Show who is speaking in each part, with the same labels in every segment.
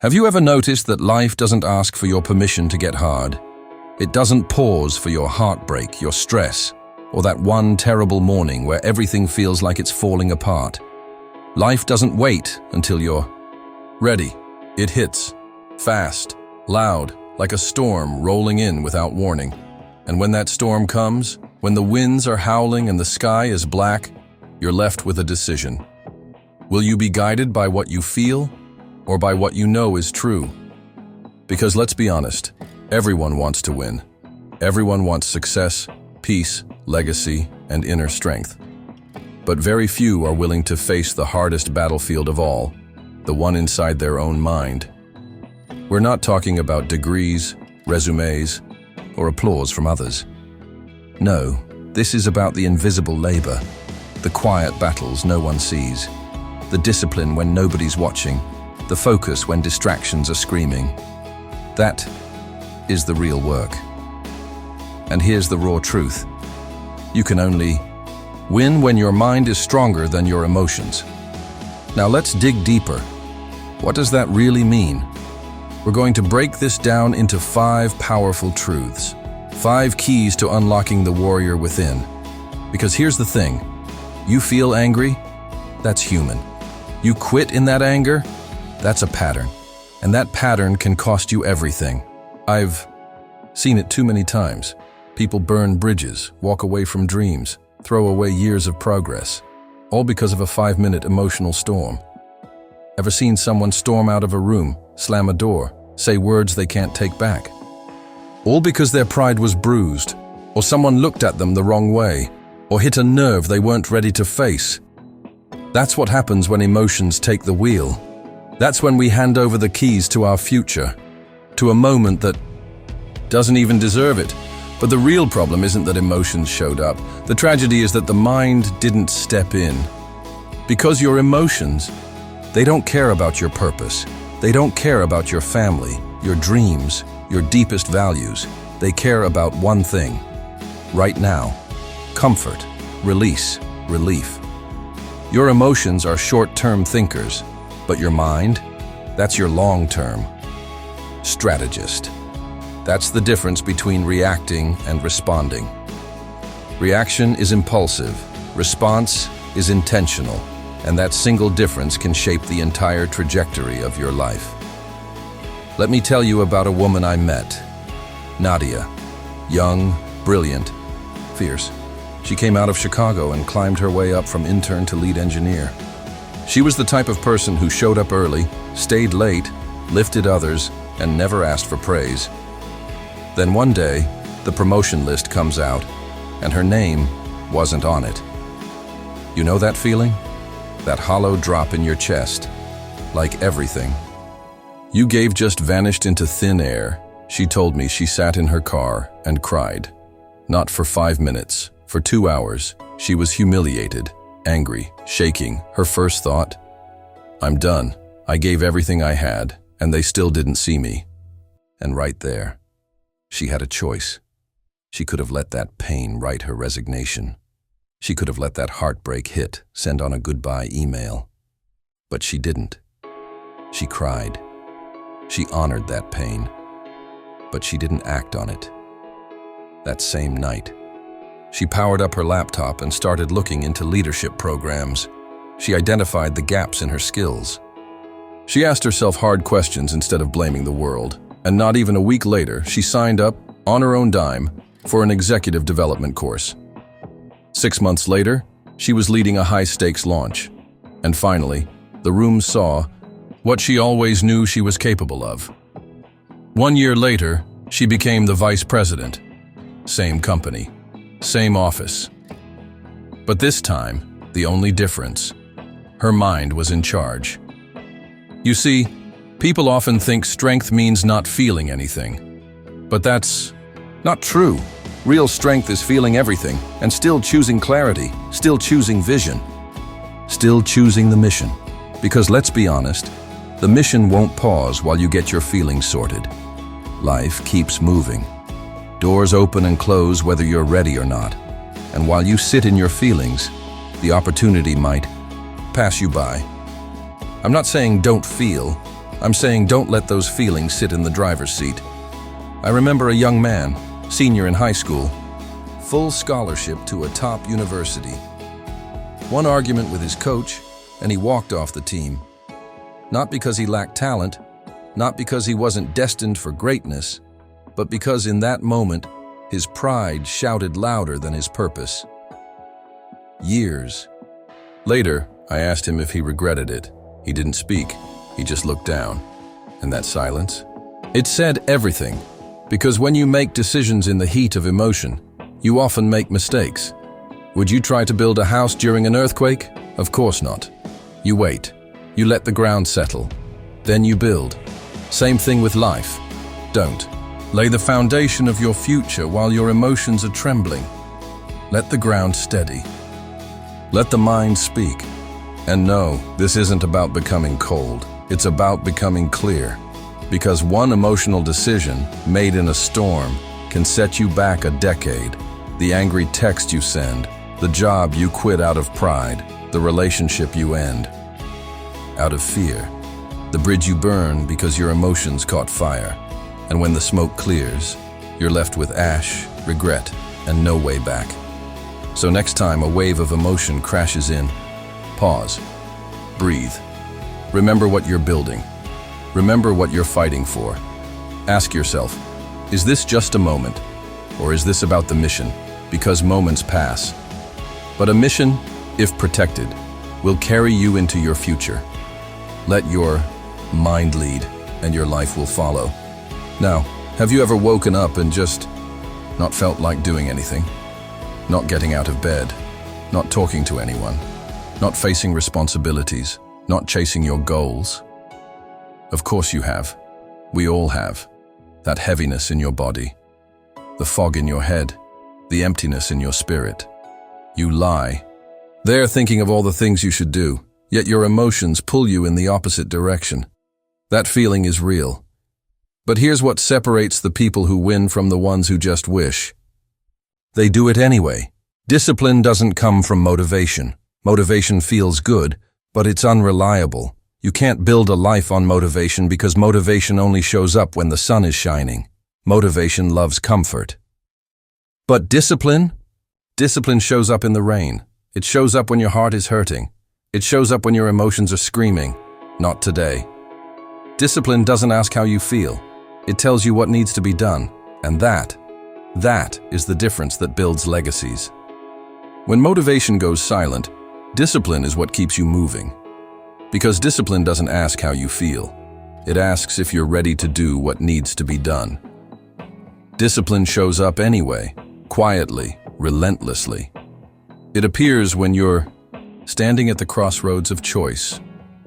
Speaker 1: Have you ever noticed that life doesn't ask for your permission to get hard? It doesn't pause for your heartbreak, your stress, or that one terrible morning where everything feels like it's falling apart. Life doesn't wait until you're ready. It hits, fast, loud, like a storm rolling in without warning. And when that storm comes, when the winds are howling and the sky is black, you're left with a decision. Will you be guided by what you feel, or by what you know is true? Because let's be honest, everyone wants to win. Everyone wants success, peace, legacy, and inner strength. But very few are willing to face the hardest battlefield of all, the one inside their own mind. We're not talking about degrees, resumes, or applause from others. No, this is about the invisible labor, the quiet battles no one sees, the discipline when nobody's watching, the focus when distractions are screaming. That is the real work. And here's the raw truth. You can only win when your mind is stronger than your emotions. Now let's dig deeper. What does that really mean? We're going to break this down into 5 powerful truths, 5 keys to unlocking the warrior within. Because here's the thing, you feel angry? That's human. You quit in that anger? That's a pattern. And that pattern can cost you everything. I've seen it too many times. People burn bridges, walk away from dreams, throw away years of progress, all because of a 5-minute emotional storm. Ever seen someone storm out of a room, slam a door, say words they can't take back? All because their pride was bruised, or someone looked at them the wrong way, or hit a nerve they weren't ready to face. That's what happens when emotions take the wheel. That's when we hand over the keys to our future, to a moment that doesn't even deserve it. But the real problem isn't that emotions showed up. The tragedy is that the mind didn't step in. Because your emotions, they don't care about your purpose. They don't care about your family, your dreams, your deepest values. They care about one thing. Right now. Comfort, release, relief. Your emotions are short-term thinkers, but your mind, that's your long-term strategist. That's the difference between reacting and responding. Reaction is impulsive, response is intentional, and that single difference can shape the entire trajectory of your life. Let me tell you about a woman I met, Nadia. Young, brilliant, fierce. She came out of Chicago and climbed her way up from intern to lead engineer. She was the type of person who showed up early, stayed late, lifted others, and never asked for praise. Then one day, the promotion list comes out, and her name wasn't on it. You know that feeling? That hollow drop in your chest, like everything you gave just vanished into thin air. She told me she sat in her car and cried. Not for 5 minutes, for 2 hours. She was humiliated, angry, shaking. Her first thought, I'm done. I gave everything I had, and they still didn't see me. And right there, she had a choice. She could have let that pain write her resignation. She could have let that heartbreak hit, send on a goodbye email. But she didn't. She cried. She honored that pain. But she didn't act on it. That same night, she powered up her laptop and started looking into leadership programs. She identified the gaps in her skills. She asked herself hard questions instead of blaming the world. And not even a week later, she signed up, on her own dime, for an executive development course. 6 months later, she was leading a high-stakes launch. And finally, the room saw what she always knew she was capable of. 1 year later, she became the vice president. Same company, same office. But this time, the only difference, her mind was in charge. You see, people often think strength means not feeling anything. But that's not true. Real strength is feeling everything and still choosing clarity, still choosing vision, still choosing the mission. Because let's be honest, the mission won't pause while you get your feelings sorted. Life keeps moving. Doors open and close whether you're ready or not. And while you sit in your feelings, the opportunity might pass you by. I'm not saying don't feel, I'm saying don't let those feelings sit in the driver's seat. I remember a young man, senior in high school, full scholarship to a top university. One argument with his coach, and he walked off the team. Not because he lacked talent, not because he wasn't destined for greatness, but because in that moment, his pride shouted louder than his purpose. Years later, I asked him if he regretted it. He didn't speak. He just looked down. And that silence? It said everything. Because when you make decisions in the heat of emotion, you often make mistakes. Would you try to build a house during an earthquake? Of course not. You wait. You let the ground settle. Then you build. Same thing with life. Don't. Lay the foundation of your future while your emotions are trembling. Let the ground steady. Let the mind speak. And no, this isn't about becoming cold. It's about becoming clear. Because one emotional decision made in a storm can set you back a decade. The angry text you send, the job you quit out of pride, the relationship you end out of fear, the bridge you burn because your emotions caught fire. And when the smoke clears, you're left with ash, regret, and no way back. So next time a wave of emotion crashes in, pause, breathe. Remember what you're building. Remember what you're fighting for. Ask yourself, is this just a moment? Or is this about the mission? Because moments pass. But a mission, if protected, will carry you into your future. Let your mind lead, and your life will follow. Now, have you ever woken up and just not felt like doing anything? Not getting out of bed, not talking to anyone, not facing responsibilities, not chasing your goals? Of course you have. We all have. That heaviness in your body, the fog in your head, the emptiness in your spirit. You lie. There thinking of all the things you should do, yet your emotions pull you in the opposite direction. That feeling is real. But here's what separates the people who win from the ones who just wish. They do it anyway. Discipline doesn't come from motivation. Motivation feels good, but it's unreliable. You can't build a life on motivation because motivation only shows up when the sun is shining. Motivation loves comfort. But discipline? Discipline shows up in the rain. It shows up when your heart is hurting. It shows up when your emotions are screaming, not today. Discipline doesn't ask how you feel. It tells you what needs to be done. And that is the difference that builds legacies. When motivation goes silent, discipline is what keeps you moving. Because discipline doesn't ask how you feel. It asks if you're ready to do what needs to be done. Discipline shows up anyway, quietly, relentlessly. It appears when you're standing at the crossroads of choice,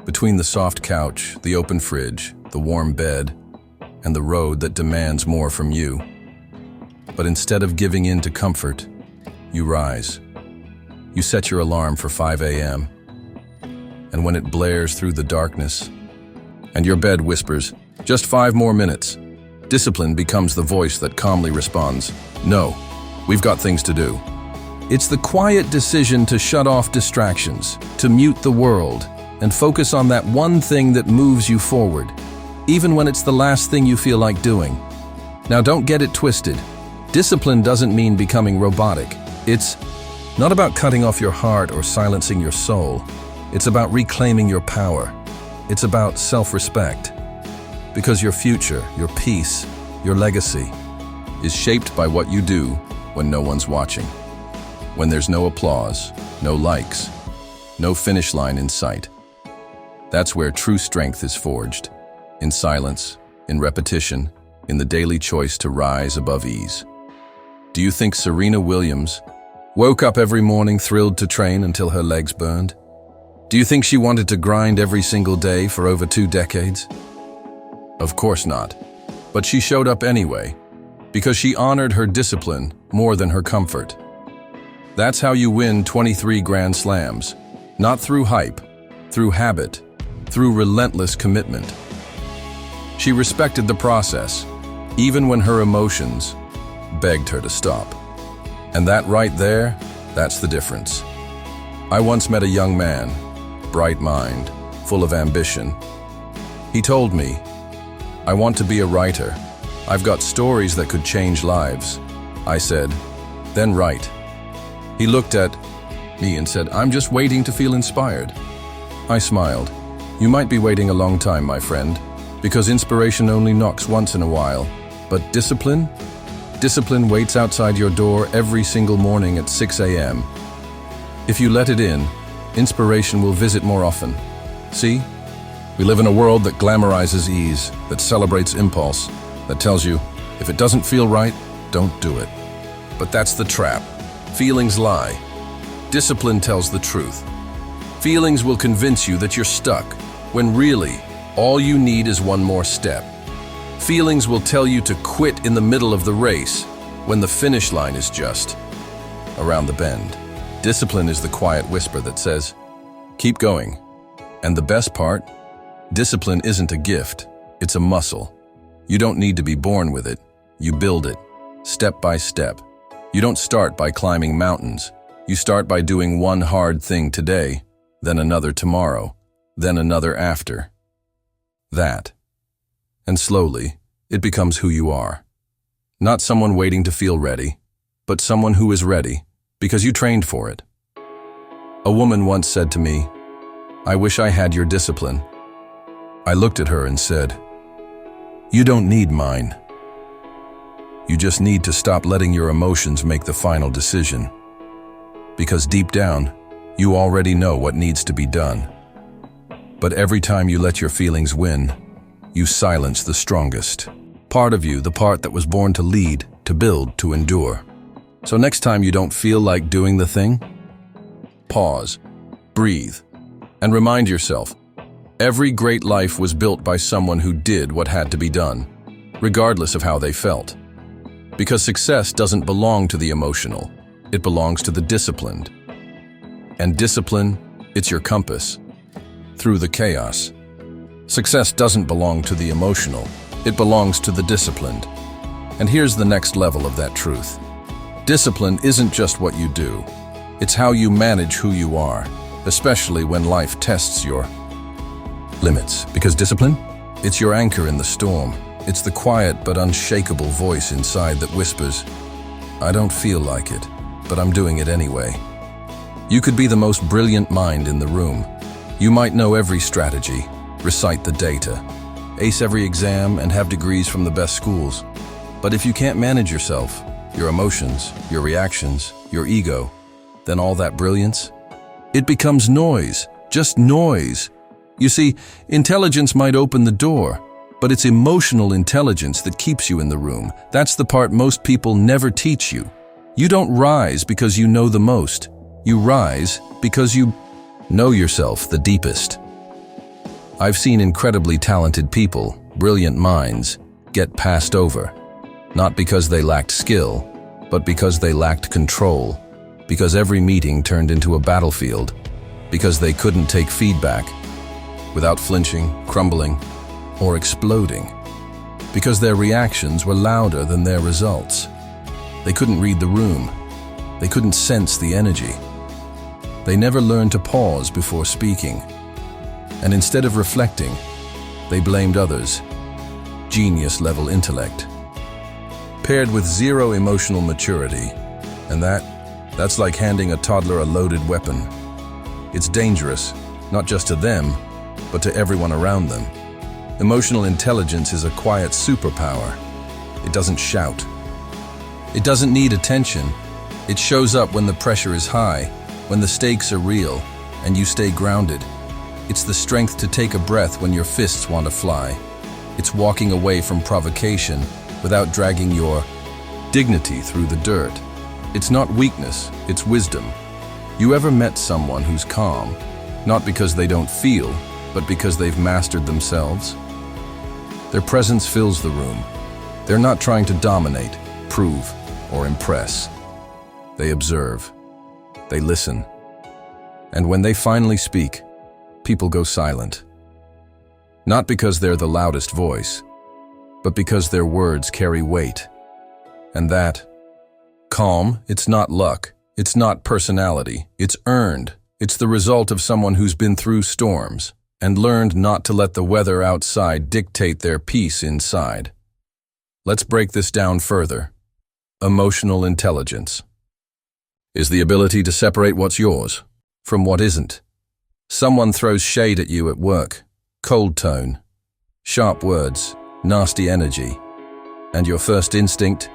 Speaker 1: between the soft couch, the open fridge, the warm bed, and the road that demands more from you. But instead of giving in to comfort, you rise. You set your alarm for 5 a.m., and when it blares through the darkness, and your bed whispers, "Just 5 more minutes," discipline becomes the voice that calmly responds, "No, we've got things to do." It's the quiet decision to shut off distractions, to mute the world, and focus on that one thing that moves you forward, even when it's the last thing you feel like doing. Now don't get it twisted. Discipline doesn't mean becoming robotic. It's not about cutting off your heart or silencing your soul. It's about reclaiming your power. It's about self-respect. Because your future, your peace, your legacy is shaped by what you do when no one's watching. When there's no applause, no likes, no finish line in sight. That's where true strength is forged. In silence, in repetition, in the daily choice to rise above ease. Do you think Serena Williams woke up every morning thrilled to train until her legs burned? Do you think she wanted to grind every single day for over 2 decades? Of course not. But she showed up anyway, because she honored her discipline more than her comfort. That's how you win 23 Grand Slams. Not through hype, through habit, through relentless commitment. She respected the process, even when her emotions begged her to stop. And that right there, that's the difference. I once met a young man, bright mind, full of ambition. He told me, "I want to be a writer. I've got stories that could change lives." I said, "Then write." He looked at me and said, "I'm just waiting to feel inspired." I smiled. "You might be waiting a long time, my friend, because inspiration only knocks once in a while. But discipline? Discipline waits outside your door every single morning at 6 a.m. If you let it in, inspiration will visit more often. See? We live in a world that glamorizes ease, that celebrates impulse, that tells you, if it doesn't feel right, don't do it. But that's the trap. Feelings lie. Discipline tells the truth. Feelings will convince you that you're stuck, when really, all you need is one more step. Feelings will tell you to quit in the middle of the race, when the finish line is just around the bend. Discipline is the quiet whisper that says, keep going. And the best part? Discipline isn't a gift, it's a muscle. You don't need to be born with it, you build it, step by step. You don't start by climbing mountains. You start by doing one hard thing today, then another tomorrow, then another after that. And slowly, it becomes who you are. Not someone waiting to feel ready, but someone who is ready because you trained for it. A woman once said to me, "I wish I had your discipline." I looked at her and said, "You don't need mine. You just need to stop letting your emotions make the final decision. Because deep down, you already know what needs to be done. But every time you let your feelings win, you silence the strongest part of you, the part that was born to lead, to build, to endure. So next time you don't feel like doing the thing, pause, breathe, and remind yourself, every great life was built by someone who did what had to be done, regardless of how they felt. Because success doesn't belong to the emotional, it belongs to the disciplined. And discipline, it's your compass through the chaos. Success doesn't belong to the emotional, it belongs to the disciplined. And here's the next level of that truth. Discipline isn't just what you do, it's how you manage who you are, especially when life tests your limits. Because discipline, it's your anchor in the storm. It's the quiet but unshakable voice inside that whispers, "I don't feel like it, but I'm doing it anyway." You could be the most brilliant mind in the room. You might know every strategy, recite the data, ace every exam, and have degrees from the best schools. But if you can't manage yourself, your emotions, your reactions, your ego, then all that brilliance, it becomes noise, just noise. You see, intelligence might open the door, but it's emotional intelligence that keeps you in the room. That's the part most people never teach you. You don't rise because you know the most. You rise because you know yourself the deepest. I've seen incredibly talented people, brilliant minds, get passed over. Not because they lacked skill, but because they lacked control. Because every meeting turned into a battlefield. Because they couldn't take feedback without flinching, crumbling, or exploding. Because their reactions were louder than their results. They couldn't read the room. They couldn't sense the energy. They never learned to pause before speaking. And instead of reflecting, they blamed others. Genius-level intellect, paired with zero emotional maturity. And that's like handing a toddler a loaded weapon. It's dangerous, not just to them, but to everyone around them. Emotional intelligence is a quiet superpower. It doesn't shout. It doesn't need attention. It shows up when the pressure is high, when the stakes are real, and you stay grounded. It's the strength to take a breath when your fists want to fly. It's walking away from provocation without dragging your dignity through the dirt. It's not weakness, it's wisdom. You ever met someone who's calm, not because they don't feel, but because they've mastered themselves? Their presence fills the room. They're not trying to dominate, prove, or impress. They observe. They listen. And when they finally speak, people go silent. Not because they're the loudest voice, but because their words carry weight. And that calm, it's not luck, it's not personality, it's earned. It's the result of someone who's been through storms, and learned not to let the weather outside dictate their peace inside. Let's break this down further. Emotional intelligence is the ability to separate what's yours from what isn't. Someone throws shade at you at work, cold tone, sharp words, nasty energy, and your first instinct?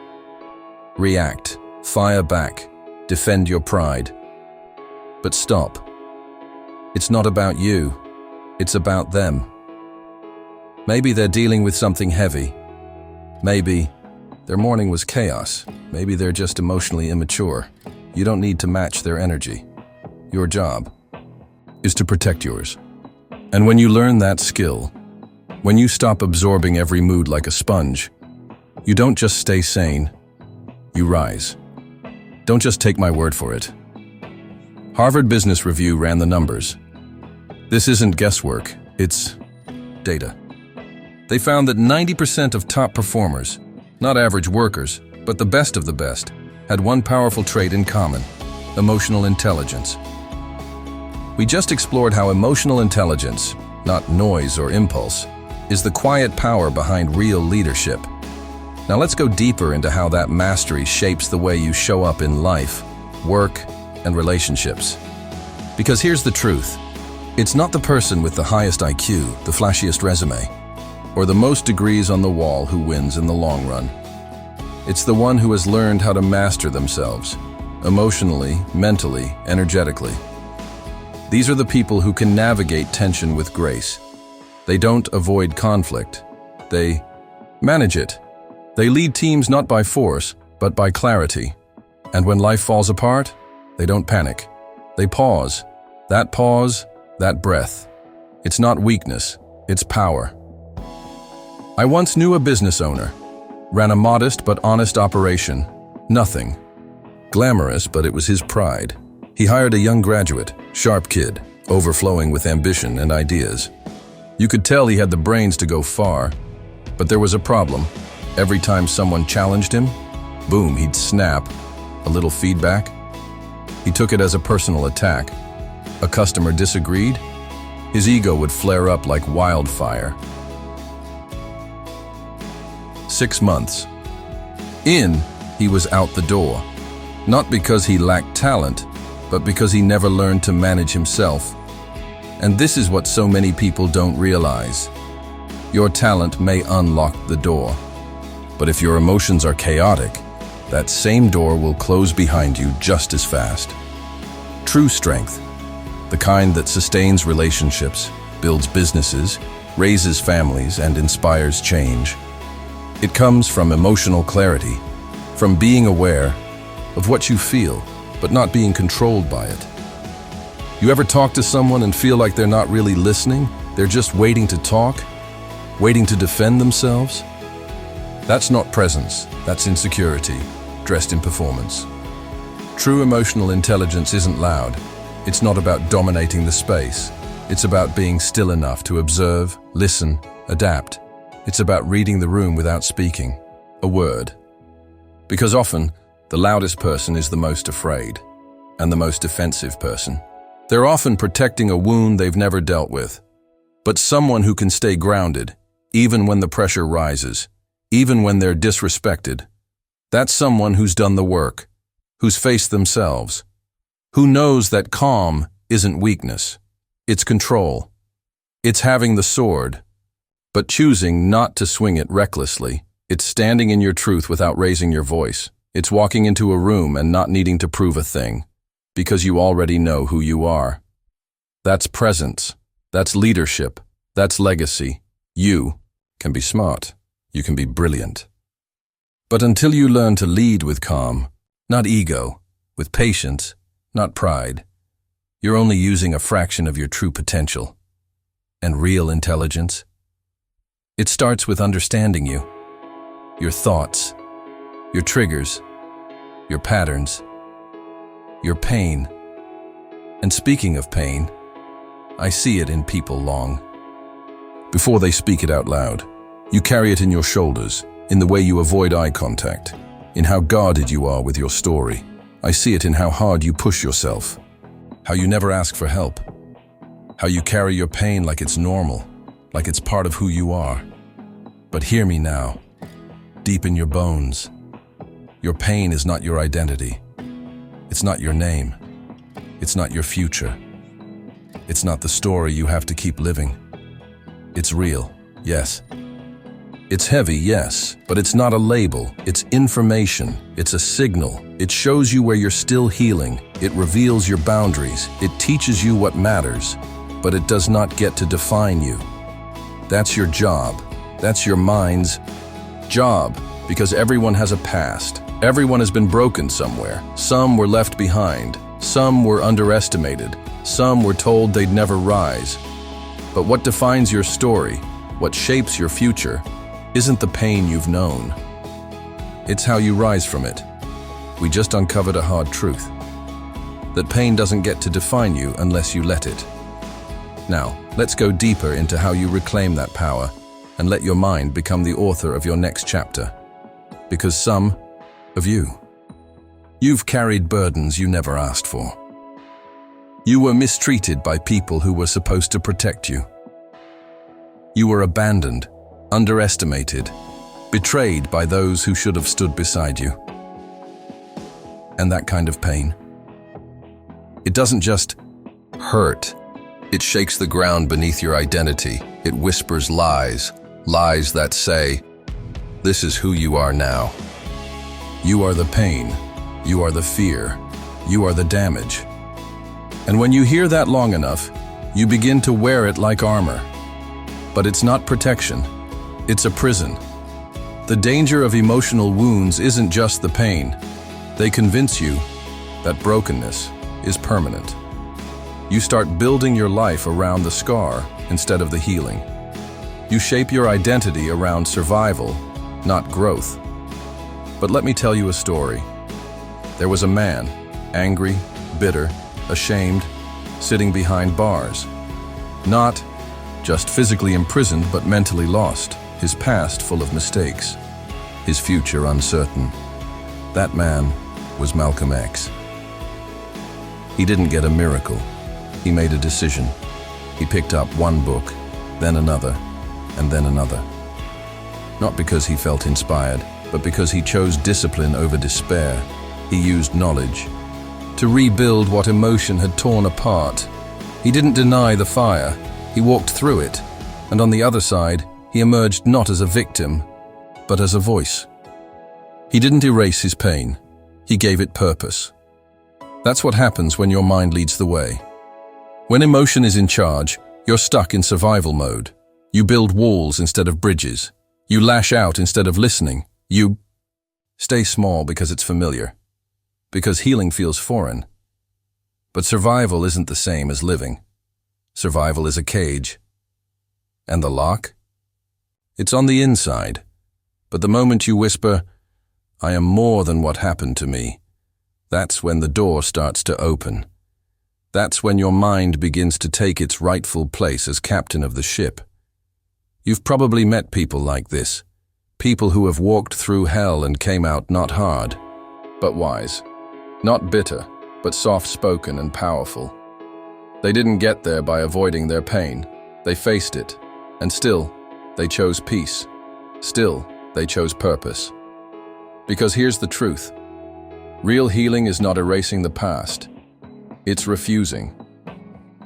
Speaker 1: React, fire back, defend your pride. But stop. It's not about you, it's about them. Maybe they're dealing with something heavy. Maybe their morning was chaos. Maybe they're just emotionally immature. You don't need to match their energy. Your job is to protect yours. And when you learn that skill, when you stop absorbing every mood like a sponge, you don't just stay sane, you rise. Don't just take my word for it. Harvard Business Review ran the numbers. This isn't guesswork, it's data. They found that 90% of top performers, not average workers, but the best of the best, had one powerful trait in common: emotional intelligence. We just explored how emotional intelligence, not noise or impulse, is the quiet power behind real leadership. Now let's go deeper into how that mastery shapes the way you show up in life, work, and relationships. Because here's the truth. It's not the person with the highest IQ, the flashiest resume, or the most degrees on the wall who wins in the long run. It's the one who has learned how to master themselves, emotionally, mentally, energetically. These are the people who can navigate tension with grace. They don't avoid conflict. They manage it. They lead teams not by force, but by clarity. And when life falls apart, they don't panic. They pause. That breath. It's not weakness, it's power. I once knew a business owner. Ran a modest but honest operation. Nothing glamorous, but it was his pride. He hired a young graduate, sharp kid, overflowing with ambition and ideas. You could tell he had the brains to go far, but there was a problem. Every time someone challenged him, boom, he'd snap. A little feedback. He took it as a personal attack. A customer disagreed. His ego would flare up like wildfire. 6 months in, he was out the door. Not because he lacked talent, but because he never learned to manage himself. And this is what so many people don't realize. Your talent may unlock the door, but if your emotions are chaotic, that same door will close behind you just as fast. True strength, the kind that sustains relationships, builds businesses, raises families, and inspires change. It comes from emotional clarity, from being aware of what you feel, but not being controlled by it. You ever talk to someone and feel like they're not really listening? They're just waiting to talk, waiting to defend themselves? That's not presence, that's insecurity, dressed in performance. True emotional intelligence isn't loud. It's not about dominating the space. It's about being still enough to observe, listen, adapt. It's about reading the room without speaking a word. Because often, the loudest person is the most afraid, and the most defensive person. They're often protecting a wound they've never dealt with. But someone who can stay grounded, even when the pressure rises, even when they're disrespected, that's someone who's done the work, who's faced themselves, who knows that calm isn't weakness, it's control. It's having the sword, but choosing not to swing it recklessly. It's standing in your truth without raising your voice. It's walking into a room and not needing to prove a thing, because you already know who you are. That's presence. That's leadership. That's legacy. You can be smart. You can be brilliant. But until you learn to lead with calm, not ego, with patience, not pride, you're only using a fraction of your true potential. And real intelligence? It starts with understanding you, your thoughts, your triggers, your patterns, your pain. And speaking of pain, I see it in people long before they speak it out loud. You carry it in your shoulders, in the way you avoid eye contact, in how guarded you are with your story. I see it in how hard you push yourself, how you never ask for help, how you carry your pain like it's normal, like it's part of who you are. But hear me now, deep in your bones. Your pain is not your identity. It's not your name. It's not your future. It's not the story you have to keep living. It's real, yes. It's heavy, yes, but it's not a label. It's information. It's a signal. It shows you where you're still healing. It reveals your boundaries. It teaches you what matters, but it does not get to define you. That's your job. That's your mind's job, because everyone has a past. Everyone has been broken somewhere. Some were left behind. Some were underestimated. Some were told they'd never rise. But what defines your story, what shapes your future, isn't the pain you've known. It's how you rise from it. We just uncovered a hard truth. That pain doesn't get to define you unless you let it. Now, let's go deeper into how you reclaim that power and let your mind become the author of your next chapter. Because some of you've carried burdens you never asked for. You were mistreated by people who were supposed to protect you. You were abandoned, underestimated, betrayed by those who should have stood beside you. And that kind of pain, it doesn't just hurt. It shakes the ground beneath your identity. It whispers lies, lies that say, this is who you are now. You are the pain. You are the fear. You are the damage. And when you hear that long enough, you begin to wear it like armor. But it's not protection. It's a prison. The danger of emotional wounds isn't just the pain. They convince you that brokenness is permanent. You start building your life around the scar instead of the healing. You shape your identity around survival, not growth. But let me tell you a story. There was a man, angry, bitter, ashamed, sitting behind bars. Not just physically imprisoned, but mentally lost, his past full of mistakes, his future uncertain. That man was Malcolm X. He didn't get a miracle. He made a decision. He picked up one book, then another, and then another. Not because he felt inspired, but because he chose discipline over despair. He used knowledge to rebuild what emotion had torn apart. He didn't deny the fire. He walked through it, and on the other side, he emerged not as a victim, but as a voice. He didn't erase his pain. He gave it purpose. That's what happens when your mind leads the way. When emotion is in charge, you're stuck in survival mode. You build walls instead of bridges. You lash out instead of listening. You stay small because it's familiar, because healing feels foreign. But survival isn't the same as living. Survival is a cage. And the lock? It's on the inside. But the moment you whisper, I am more than what happened to me, that's when the door starts to open. That's when your mind begins to take its rightful place as captain of the ship. You've probably met people like this. People who have walked through hell and came out not hard, but wise. Not bitter, but soft-spoken and powerful. They didn't get there by avoiding their pain. They faced it, and still, they chose peace. Still, they chose purpose. Because here's the truth. Real healing is not erasing the past. It's refusing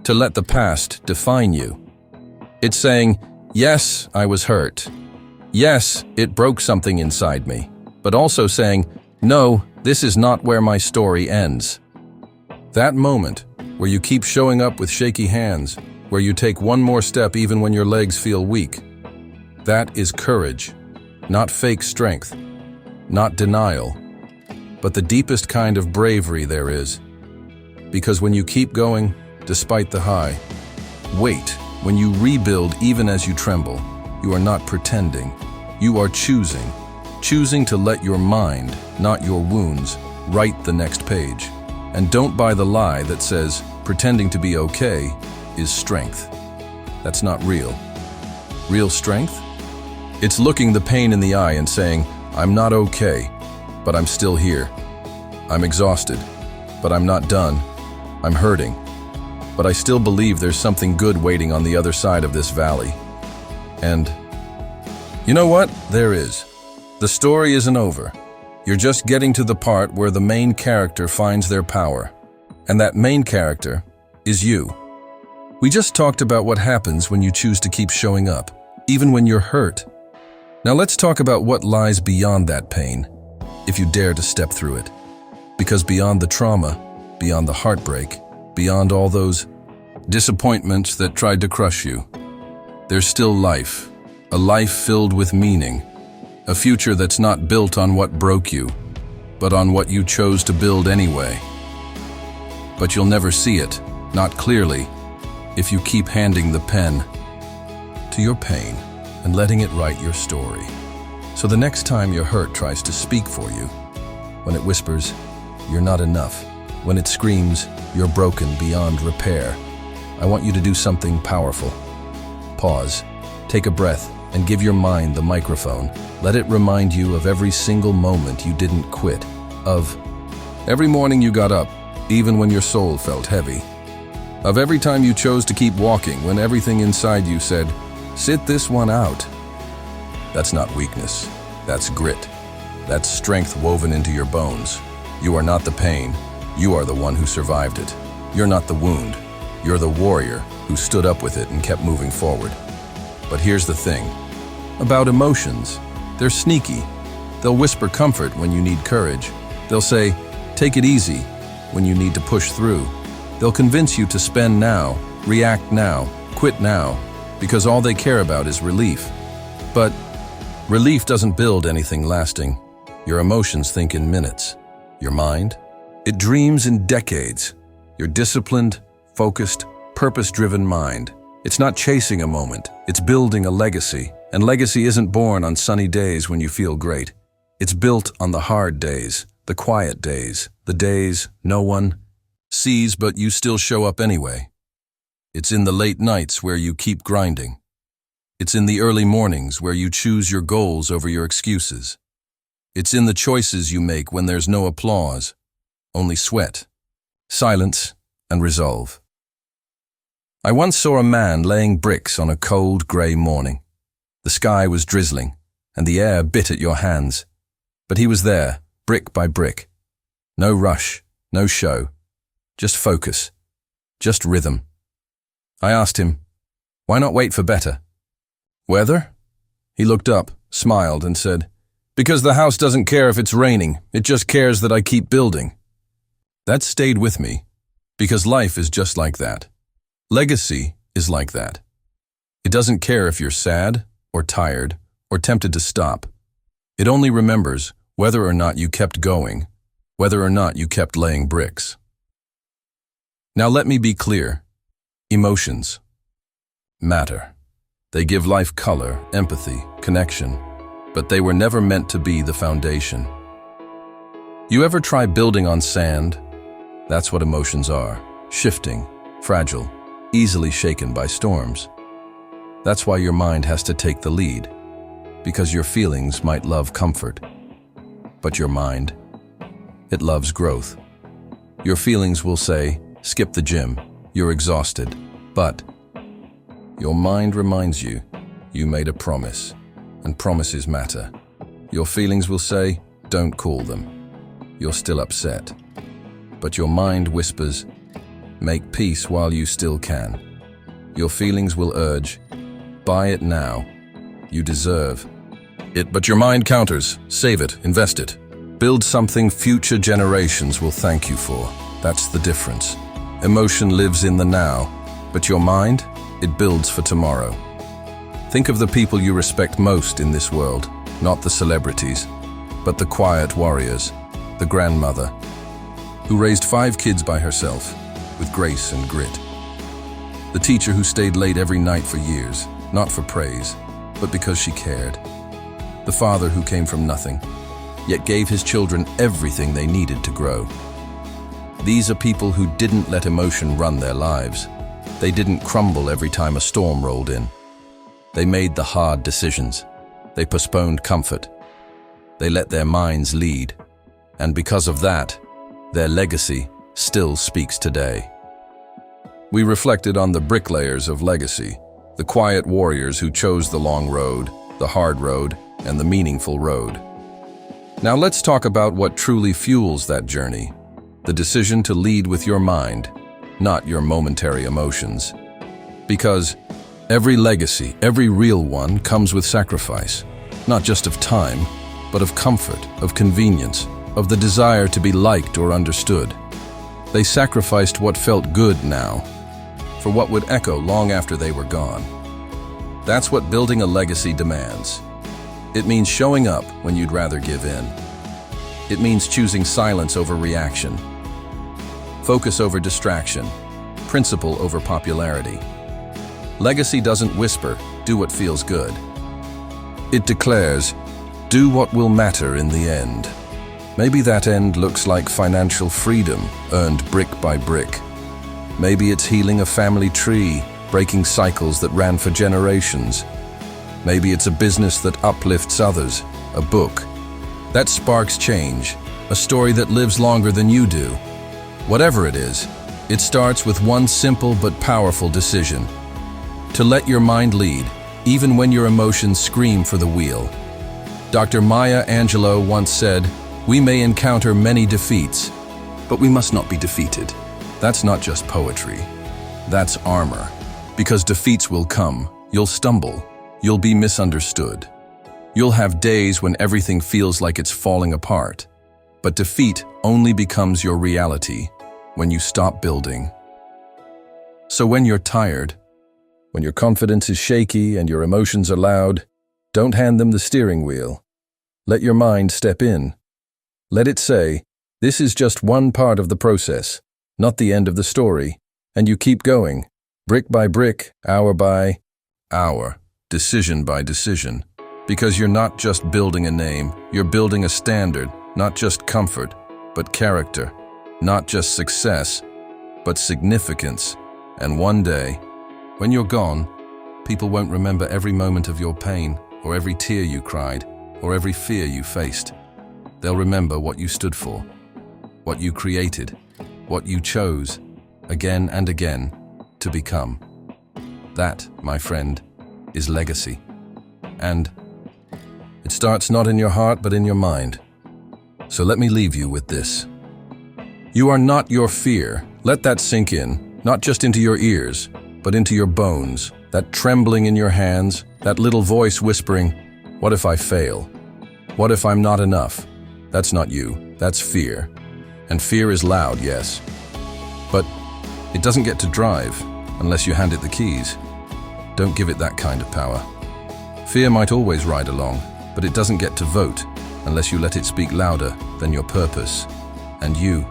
Speaker 1: to let the past define you. It's saying, yes, I was hurt. Yes, it broke something inside me. But also saying, no, this is not where my story ends. That moment, where you keep showing up with shaky hands, where you take one more step even when your legs feel weak, that is courage, not fake strength, not denial, but the deepest kind of bravery there is. Because when you keep going, despite the high, wait, when you rebuild even as you tremble, you are not pretending. You are choosing to let your mind, not your wounds, write the next page. And don't buy the lie that says pretending to be okay is strength. That's not real. Real strength? It's looking the pain in the eye and saying, I'm not okay, but I'm still here. I'm exhausted, but I'm not done. I'm hurting, but I still believe there's something good waiting on the other side of this valley. And you know what? There is. The story isn't over. You're just getting to the part where the main character finds their power. And that main character is you. We just talked about what happens when you choose to keep showing up, even when you're hurt. Now let's talk about what lies beyond that pain, if you dare to step through it. Because beyond the trauma, beyond the heartbreak, beyond all those disappointments that tried to crush you, there's still life, a life filled with meaning, a future that's not built on what broke you, but on what you chose to build anyway. But you'll never see it, not clearly, if you keep handing the pen to your pain and letting it write your story. So the next time your hurt tries to speak for you, when it whispers, "You're not enough," when it screams, "You're broken beyond repair," I want you to do something powerful. Pause, take a breath, and give your mind the microphone. Let it remind you of every single moment you didn't quit, of every morning you got up, even when your soul felt heavy, of every time you chose to keep walking when everything inside you said, "Sit this one out." That's not weakness, that's grit. That's strength woven into your bones. You are not the pain, you are the one who survived it. You're not the wound, you're the warrior who stood up with it and kept moving forward. But here's the thing about emotions. They're sneaky. They'll whisper comfort when you need courage. They'll say, "Take it easy," when you need to push through. They'll convince you to spend now, react now, quit now, because all they care about is relief. But relief doesn't build anything lasting. Your emotions think in minutes. Your mind? It dreams in decades. Your disciplined, focused, purpose-driven mind. It's not chasing a moment, it's building a legacy. And legacy isn't born on sunny days when you feel great. It's built on the hard days, the quiet days, the days no one sees but you still show up anyway. It's in the late nights where you keep grinding. It's in the early mornings where you choose your goals over your excuses. It's in the choices you make when there's no applause, only sweat, silence, and resolve. I once saw a man laying bricks on a cold, grey morning. The sky was drizzling, and the air bit at your hands. But he was there, brick by brick. No rush, no show. Just focus. Just rhythm. I asked him, "Why not wait for better?" "Weather?" He looked up, smiled, and said, "Because the house doesn't care if it's raining. It just cares that I keep building." That stayed with me, because life is just like that. Legacy is like that. It doesn't care if you're sad, or tired, or tempted to stop. It only remembers whether or not you kept going, whether or not you kept laying bricks. Now let me be clear. Emotions matter. They give life color, empathy, connection, but they were never meant to be the foundation. You ever try building on sand? That's what emotions are, shifting, fragile, easily shaken by storms. That's why your mind has to take the lead, because your feelings might love comfort. But your mind, it loves growth. Your feelings will say, "Skip the gym, you're exhausted." But your mind reminds you, you made a promise, and promises matter. Your feelings will say, "Don't call them, you're still upset." But your mind whispers, "Make peace while you still can." Your feelings will urge, "Buy it now, you deserve it." But your mind counters, "Save it, invest it. Build something future generations will thank you for." That's the difference. Emotion lives in the now, but your mind, it builds for tomorrow. Think of the people you respect most in this world, not the celebrities, but the quiet warriors, the grandmother, who raised 5 kids by herself, with grace and grit. The teacher who stayed late every night for years, not for praise, but because she cared. The father who came from nothing, yet gave his children everything they needed to grow. These are people who didn't let emotion run their lives. They didn't crumble every time a storm rolled in. They made the hard decisions. They postponed comfort. They let their minds lead. And because of that, their legacy still speaks today. We reflected on the bricklayers of legacy, the quiet warriors who chose the long road, the hard road, and the meaningful road. Now let's talk about what truly fuels that journey, the decision to lead with your mind, not your momentary emotions. Because every legacy, every real one, comes with sacrifice, not just of time, but of comfort, of convenience, of the desire to be liked or understood. They sacrificed what felt good now, for what would echo long after they were gone. That's what building a legacy demands. It means showing up when you'd rather give in. It means choosing silence over reaction, focus over distraction, principle over popularity. Legacy doesn't whisper, "Do what feels good." It declares, "Do what will matter in the end." Maybe that end looks like financial freedom earned brick by brick. Maybe it's healing a family tree, breaking cycles that ran for generations. Maybe it's a business that uplifts others, a book that sparks change, a story that lives longer than you do. Whatever it is, it starts with one simple but powerful decision: to let your mind lead, even when your emotions scream for the wheel. Dr. Maya Angelou once said, "We may encounter many defeats, but we must not be defeated." That's not just poetry. That's armor. Because defeats will come, you'll stumble, you'll be misunderstood. You'll have days when everything feels like it's falling apart. But defeat only becomes your reality when you stop building. So when you're tired, when your confidence is shaky and your emotions are loud, don't hand them the steering wheel. Let your mind step in. Let it say, "This is just one part of the process, not the end of the story," and you keep going, brick by brick, hour by hour, decision by decision. Because you're not just building a name, you're building a standard, not just comfort, but character, not just success, but significance. And one day, when you're gone, people won't remember every moment of your pain, or every tear you cried, or every fear you faced. They'll remember what you stood for, what you created, what you chose, again and again, to become. That, my friend, is legacy. And it starts not in your heart, but in your mind. So let me leave you with this. You are not your fear. Let that sink in, not just into your ears, but into your bones, that trembling in your hands, that little voice whispering, "What if I fail? What if I'm not enough?" That's not you, that's fear. And fear is loud, yes. But it doesn't get to drive unless you hand it the keys. Don't give it that kind of power. Fear might always ride along, but it doesn't get to vote unless you let it speak louder than your purpose. And you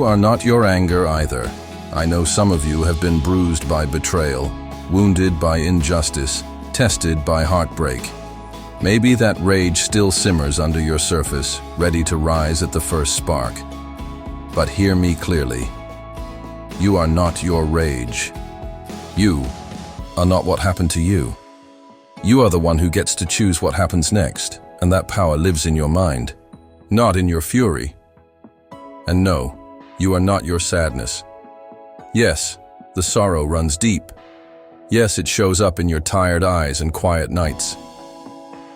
Speaker 1: are not your anger either. I know some of you have been bruised by betrayal, wounded by injustice, tested by heartbreak. Maybe that rage still simmers under your surface, ready to rise at the first spark. But hear me clearly. You are not your rage. You are not what happened to you. You are the one who gets to choose what happens next, and that power lives in your mind, not in your fury. And no, you are not your sadness. Yes, the sorrow runs deep. Yes, it shows up in your tired eyes and quiet nights.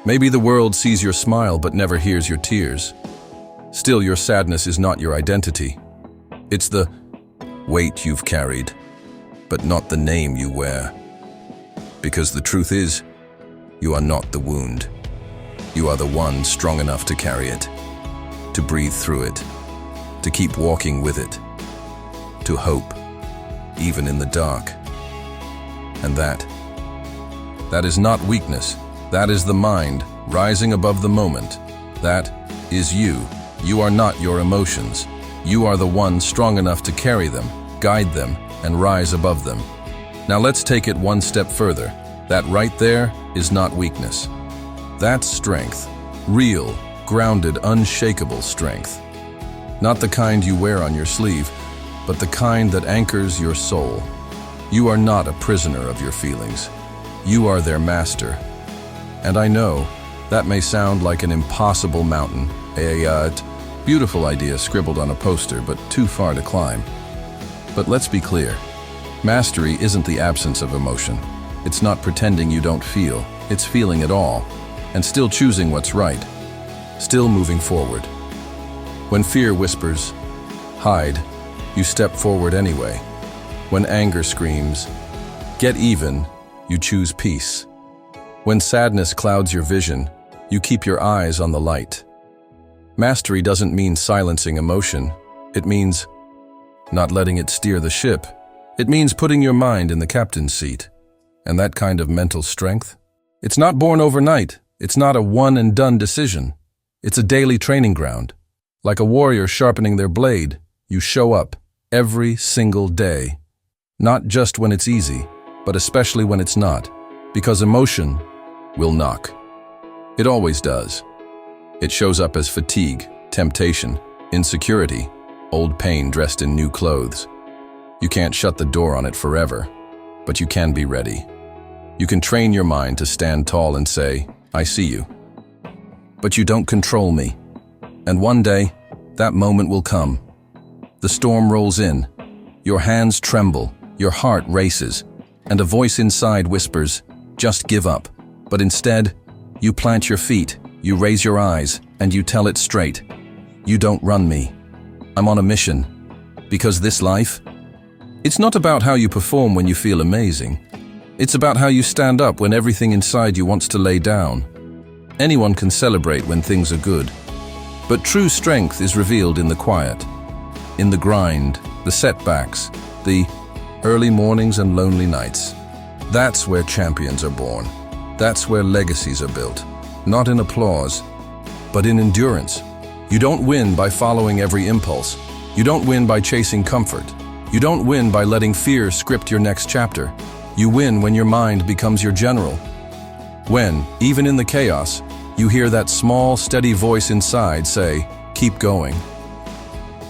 Speaker 1: Maybe the world sees your smile but never hears your tears. Still, your sadness is not your identity. It's the weight you've carried, but not the name you wear. Because the truth is, you are not the wound. You are the one strong enough to carry it, to breathe through it, to keep walking with it, to hope, even in the dark. And that is not weakness. That is the mind, rising above the moment. That is you. You are not your emotions. You are the one strong enough to carry them, guide them, and rise above them. Now let's take it one step further. That right there is not weakness. That's strength. Real, grounded, unshakable strength. Not the kind you wear on your sleeve, but the kind that anchors your soul. You are not a prisoner of your feelings. You are their master. And I know that may sound like an impossible mountain, a beautiful idea scribbled on a poster, but too far to climb. But let's be clear. Mastery isn't the absence of emotion. It's not pretending you don't feel. It's feeling it all, and still choosing what's right. Still moving forward. When fear whispers, hide, you step forward anyway. When anger screams, get even, you choose peace. When sadness clouds your vision, you keep your eyes on the light. Mastery doesn't mean silencing emotion. It means not letting it steer the ship. It means putting your mind in the captain's seat. And that kind of mental strength? It's not born overnight. It's not a one-and-done decision. It's a daily training ground. Like a warrior sharpening their blade, you show up every single day. Not just when it's easy, but especially when it's not. Because emotion will knock. It always does. It shows up as fatigue, temptation, insecurity, old pain dressed in new clothes. You can't shut the door on it forever, but you can be ready. You can train your mind to stand tall and say, I see you. But you don't control me. And one day, that moment will come. The storm rolls in. Your hands tremble, your heart races, and a voice inside whispers, just give up. But instead, you plant your feet, you raise your eyes, and you tell it straight. You don't run me. I'm on a mission. Because this life, it's not about how you perform when you feel amazing. It's about how you stand up when everything inside you wants to lay down. Anyone can celebrate when things are good. But true strength is revealed in the quiet, in the grind, the setbacks, the early mornings and lonely nights. That's where champions are born. That's where legacies are built. Not in applause, but in endurance. You don't win by following every impulse. You don't win by chasing comfort. You don't win by letting fear script your next chapter. You win when your mind becomes your general. When, even in the chaos, you hear that small, steady voice inside say, keep going.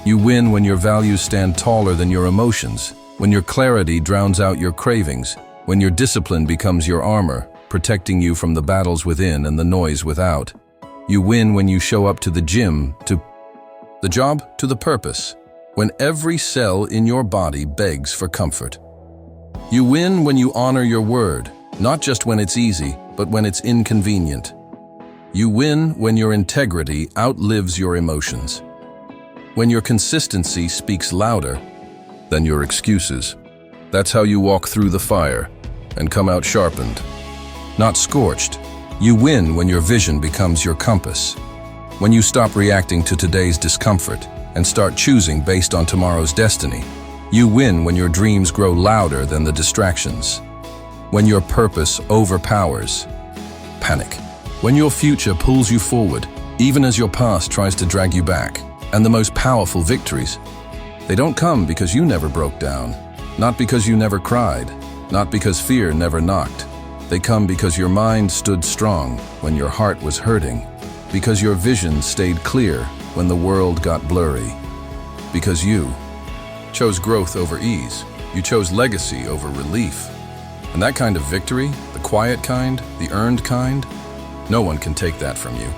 Speaker 1: You win when your values stand taller than your emotions, when your clarity drowns out your cravings, when your discipline becomes your armor, protecting you from the battles within and the noise without. You win when you show up to the gym, to the job, to the purpose, when every cell in your body begs for comfort. You win when you honor your word, not just when it's easy, but when it's inconvenient. You win when your integrity outlives your emotions. When your consistency speaks louder than your excuses. That's how you walk through the fire and come out sharpened, not scorched. You win when your vision becomes your compass. When you stop reacting to today's discomfort and start choosing based on tomorrow's destiny. You win when your dreams grow louder than the distractions. When your purpose overpowers panic. When your future pulls you forward, even as your past tries to drag you back. And the most powerful victories, they don't come because you never broke down, not because you never cried, not because fear never knocked. They come because your mind stood strong when your heart was hurting, because your vision stayed clear when the world got blurry, because you chose growth over ease. You chose legacy over relief. And that kind of victory, the quiet kind, the earned kind, no one can take that from you.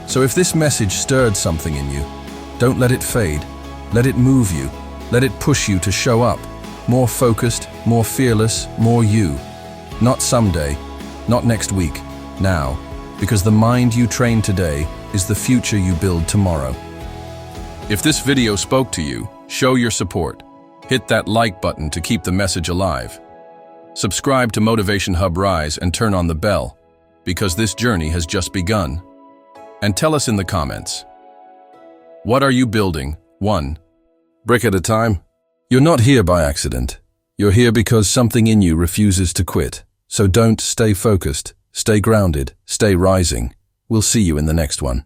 Speaker 1: So if this message stirred something in you, don't let it fade. Let it move you. Let it push you to show up. More focused, more fearless, more you. Not someday, not next week, now. Because the mind you train today is the future you build tomorrow. If this video spoke to you, show your support. Hit that like button to keep the message alive. Subscribe to Motivation Hub Rise and turn on the bell, because this journey has just begun. And tell us in the comments, what are you building? 1 brick at a time? You're not here by accident. You're here because something in you refuses to quit. So don't stay focused, stay grounded, stay rising. We'll see you in the next one.